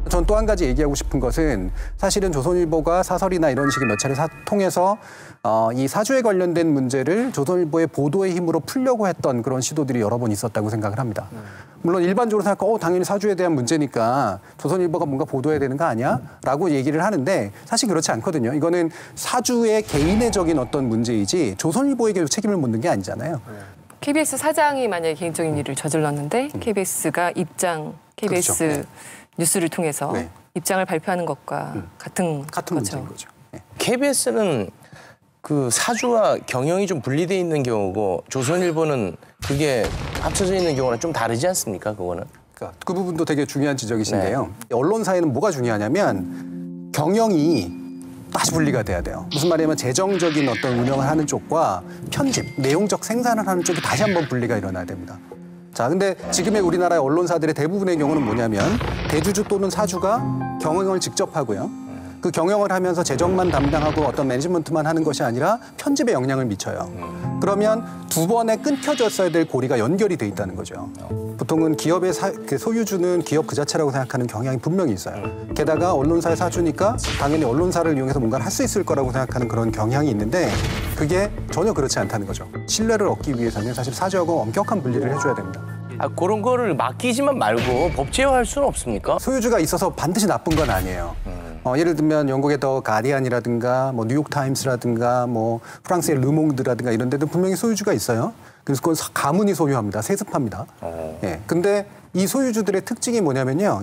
전 또 한 가지 얘기하고 싶은 것은 사실은 조선일보가 사설이나 이런 식의 몇 차례 통해서 이 사주에 관련된 문제를 조선일보의 보도의 힘으로 풀려고 했던 그런 시도들이 여러 번 있었다고 생각을 합니다. 물론 일반적으로 생각하고 당연히 사주에 대한 문제니까 조선일보가 뭔가 보도해야 되는 거 아니야? 라고 얘기를 하는데 사실 그렇지 않거든요. 이거는 사주의 개인의적인 어떤 문제이지 조선일보에게 책임을 묻는 게 아니잖아요. KBS 사장이 만약에 개인적인 일을 저질렀는데 KBS가 KBS 그렇죠. 뉴스를 통해서 네. 입장을 발표하는 것과 같은 문제인 거죠. 네. KBS는 그 사주와 경영이 좀 분리돼 있는 경우고 조선일보는 그게 합쳐져 있는 경우는 좀 다르지 않습니까? 그거는? 그러니까 그 부분도 되게 중요한 지적이신데요. 네. 언론사에는 뭐가 중요하냐면 경영이 다시 분리가 돼야 돼요. 무슨 말이냐면 재정적인 어떤 운영을 하는 쪽과 편집, 내용적 생산을 하는 쪽이 다시 한번 분리가 일어나야 됩니다. 자, 근데 지금의 우리나라의 언론사들의 대부분의 경우는 뭐냐면 대주주 또는 사주가 경영을 직접 하고요. 그 경영을 하면서 재정만 담당하고 어떤 매니지먼트만 하는 것이 아니라 편집에 영향을 미쳐요. 그러면 두 번에 끊겨졌어야 될 고리가 연결이 돼 있다는 거죠. 보통은 기업의 소유주는 기업 그 자체라고 생각하는 경향이 분명히 있어요. 게다가 언론사의 사주니까 당연히 언론사를 이용해서 뭔가를 할 수 있을 거라고 생각하는 그런 경향이 있는데 그게 전혀 그렇지 않다는 거죠. 신뢰를 얻기 위해서는 사실 사주하고 엄격한 분리를 해줘야 됩니다. 그런 거를 맡기지만 말고 법제화할 수는 없습니까? 소유주가 있어서 반드시 나쁜 건 아니에요. 예를 들면 영국의 더 가디안이라든가 뭐 뉴욕타임스라든가 뭐 프랑스의 르몽드라든가 이런 데도 분명히 소유주가 있어요. 그래서 그건 가문이 소유합니다. 세습합니다. 예. 근데 이 소유주들의 특징이 뭐냐면요.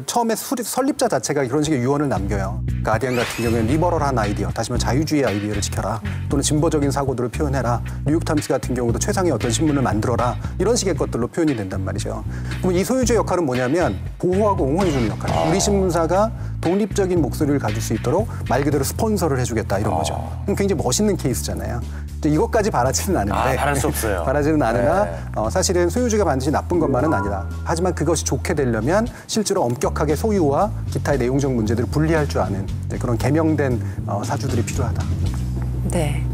처음에 설립자 자체가 그런 식의 유언을 남겨요. 가디언 같은 경우에는 리버럴한 아이디어, 다시 말해 자유주의 아이디어를 지켜라. 또는 진보적인 사고들을 표현해라. 뉴욕타임스 같은 경우도 최상의 어떤 신문을 만들어라. 이런 식의 것들로 표현이 된단 말이죠. 그럼 이 소유주의 역할은 뭐냐면 보호하고 옹호해주는 역할이에요. 우리 신문사가 독립적인 목소리를 가질 수 있도록 말 그대로 스폰서를 해주겠다 이런 거죠. 그럼 굉장히 멋있는 케이스잖아요. 이것까지 바라지는 않은데 바랄 수 없어요. 바라지는 않으나 네. 사실은 소유주가 반드시 나쁜 것만은 아니다. 하지만 그것이 좋게 되려면 실제로 엄격하게 소유와 기타의 내용적 문제들을 분리할 줄 아는 그런 개명된 사주들이 필요하다. 네.